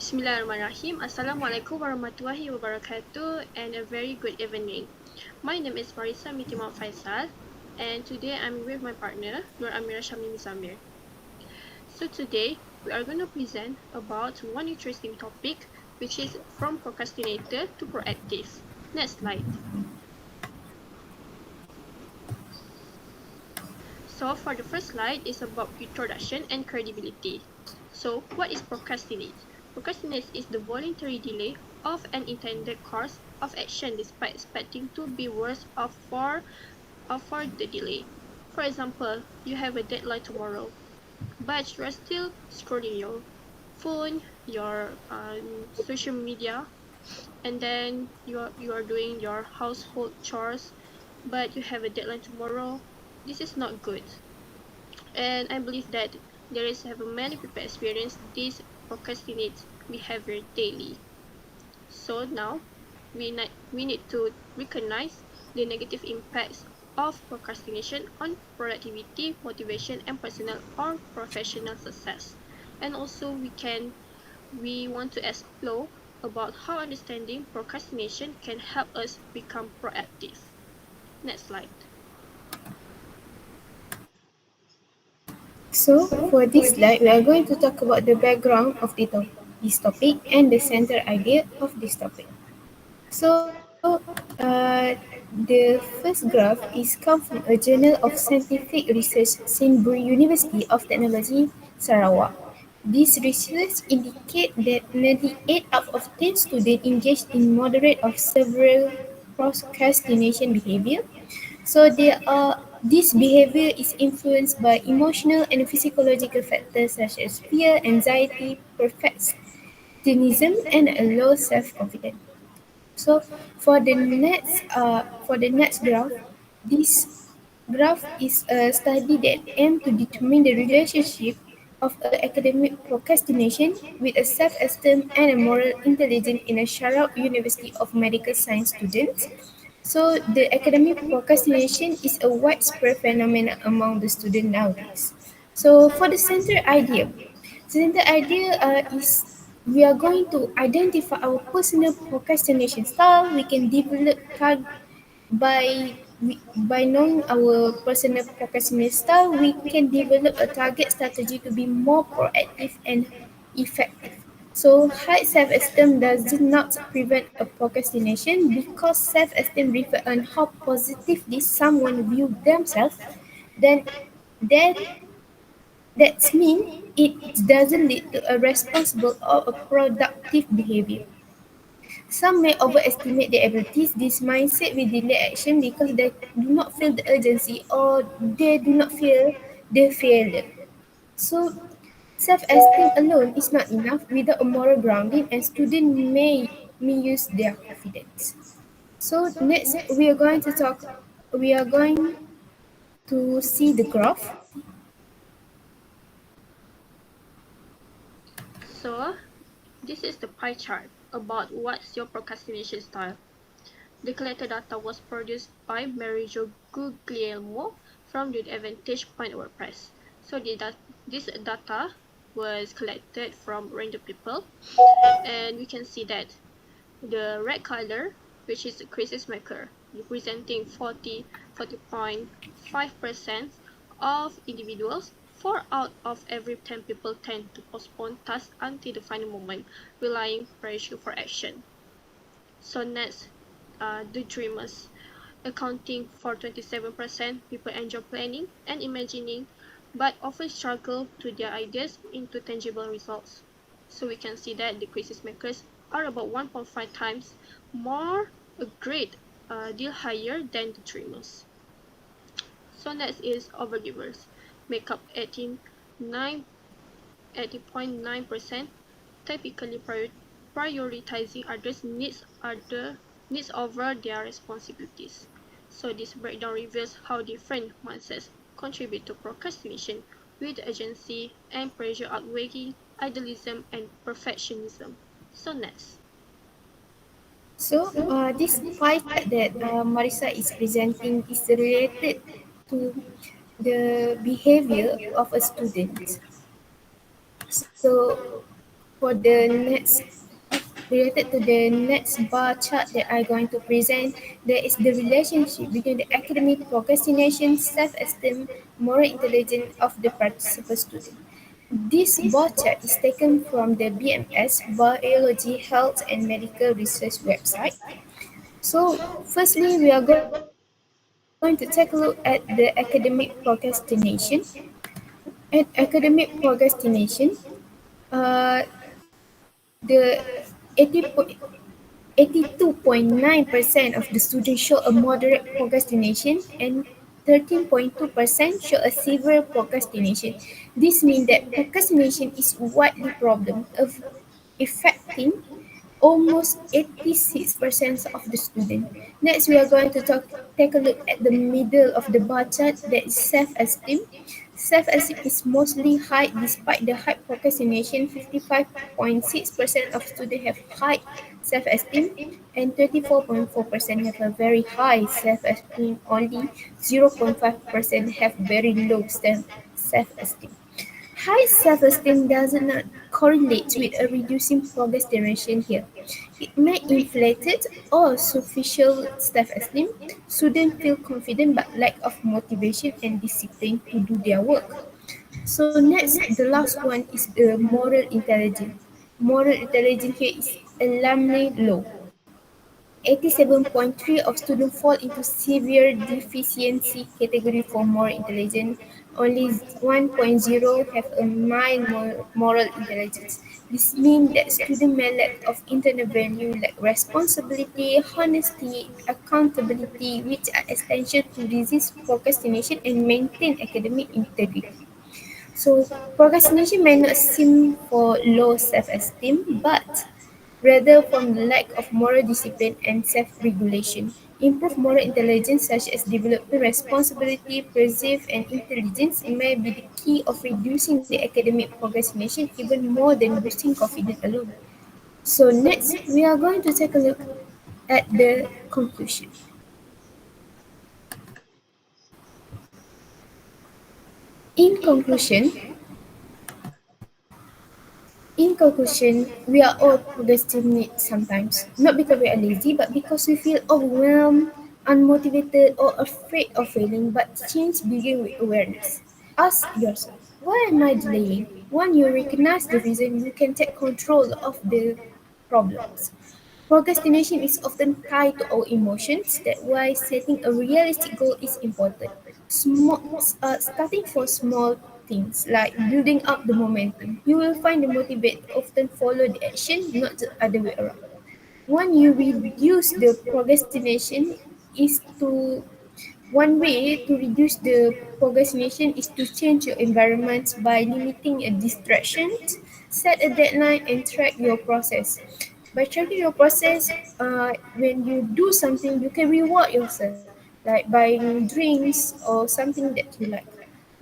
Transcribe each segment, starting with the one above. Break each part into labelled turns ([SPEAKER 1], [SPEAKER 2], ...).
[SPEAKER 1] Bismillahirrahmanirrahim. Assalamualaikum warahmatullahi wabarakatuh and a very good evening. My name is MARISSA FAISAL and today I'm with my partner, AMIRAH SYAMIMI ZAMIR. So today we are going to present about one interesting topic which is from procrastinator to proactive. Next slide. So for the first slide is about introduction and credibility. So what is procrastinate? Procrastinate is the voluntary delay of an intended course of action despite expecting to be worse off for the delay. For example, you have a deadline tomorrow, but you are still scrolling your phone, your social media, and then you are doing your household chores, but you have a deadline tomorrow. This is not good. And I believe that many people experience this procrastinate behavior daily. So now we need to recognize the negative impacts of procrastination on productivity, motivation, and personal or professional success. And also we want to explore about how understanding procrastination can help us become proactive. Next slide.
[SPEAKER 2] So, for this slide, we are going to talk about the background of this topic and the center idea of this topic. So, the first graph is come from a journal of scientific research seen by University of Technology, Sarawak. This research indicate that nearly 8 out of 10 students engaged in moderate of several procrastination behavior. So this behavior is influenced by emotional and physiological factors such as fear, anxiety, perfectionism, and a low self-confidence. So for the next graph, this graph is a study that aims to determine the relationship of academic procrastination with a self-esteem and a moral intelligence in a Sarawak University of Medical Science students. So the academic procrastination is a widespread phenomenon among the students nowadays. So for the center idea is we are going to identify our personal procrastination style. We can develop by by knowing our personal procrastination style. We can develop a target strategy to be more proactive and effective. So high self-esteem does not prevent a procrastination because self-esteem reflects on how positively someone views themselves. Then, then that means it doesn't lead to a responsible or a productive behavior. Some may overestimate their abilities. This mindset will delay action because they do not feel the urgency or they do not feel the failure. So, self-esteem alone is not enough without a moral grounding, and students may misuse their confidence. So next, We are going to see the graph.
[SPEAKER 1] So this is the pie chart about what's your procrastination style. The collected data was produced by Marijo Guglielmo from the Advantage Point WordPress. So this data was collected from random people, and we can see that the red color, which is the crisis maker, representing 40.5% of individuals. 4 out of every 10 people tend to postpone tasks until the final moment, relying pressure for action. So next, the dreamers, accounting for 27%, people enjoy planning and imagining, but often struggle to their ideas into tangible results. So we can see that the crisis makers are about 1.5 times more a great deal higher than the dreamers. So next is overgivers, make up 80.9%, typically prioritizing others' needs over their responsibilities. So this breakdown reveals how different mindsets contribute to procrastination, with urgency and pressure outweighing idealism and perfectionism. So next.
[SPEAKER 2] So this pie chart that Marissa is presenting is related to the behavior of a student. So for the next related to the next bar chart that I'm going to present, there is the relationship between the academic procrastination, self-esteem, moral intelligence of the participant student. This bar chart is taken from the BMS Biology, Health and Medical Research website. So, firstly, we are going to take a look at the academic procrastination. At academic procrastination, the 82.9% of the students show a moderate procrastination and 13.2% show a severe procrastination. This means that procrastination is widely problem of affecting almost 86% of the student. Next, we are going to take a look at the middle of the bar chart, that is self-esteem. Self-esteem is mostly high despite the high procrastination. 55.6% of students have high self-esteem and 24.4% have a very high self-esteem. Only 0.5% have very low self-esteem. High self-esteem does not correlate with a reducing procrastination here. It may inflated or superficial self-esteem. Students feel confident but lack of motivation and discipline to do their work. So next, the last one is the moral intelligence. Moral intelligence here is alarmingly low. 87.3 of students fall into severe deficiency category for moral intelligence. Only 1.0 have a mild moral intelligence. This means that students may lack of internal value like responsibility, honesty, accountability, which are essential to resist procrastination and maintain academic integrity. So procrastination may not seem for low self-esteem, but rather from the lack of moral discipline and self-regulation. Improved moral intelligence such as developing responsibility, perceive and intelligence may be the key of reducing the academic procrastination even more than boosting confidence alone. So next, we are going to take a look at the conclusion. In conclusion, we are all procrastinate sometimes, not because we are lazy, but because we feel overwhelmed, unmotivated, or afraid of failing. But change begins with awareness. Ask yourself, why am I delaying? When you recognize the reason, you can take control of the problems. Procrastination is often tied to our emotions. That's why setting a realistic goal is important. Starting for small things like building up the momentum. You will find the motivate often follow the action, not the other way around. When you reduce the procrastination is to one way to reduce the procrastination is to change your environment by limiting a distraction, set a deadline, and track your process. By tracking your process, when you do something, you can reward yourself, like buying drinks or something that you like.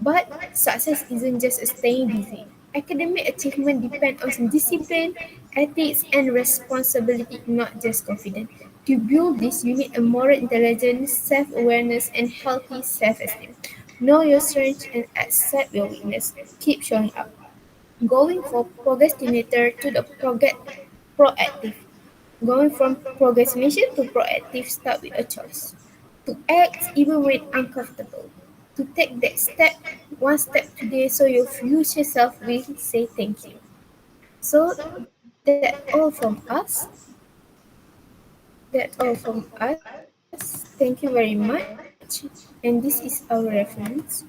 [SPEAKER 2] But success isn't just staying busy. Academic achievement depend on discipline, ethics, and responsibility, not just confidence. To build this, you need a moral intelligence, self-awareness, and healthy self-esteem. Know your strengths and accept your weakness. Keep showing up. Going from procrastinator to the proactive. Going from procrastination to proactive start with a choice. To act even when uncomfortable. To take that step, one step today, so your future self will say thank you. So that's all from us. That's all from us. Thank you very much. And this is our reference.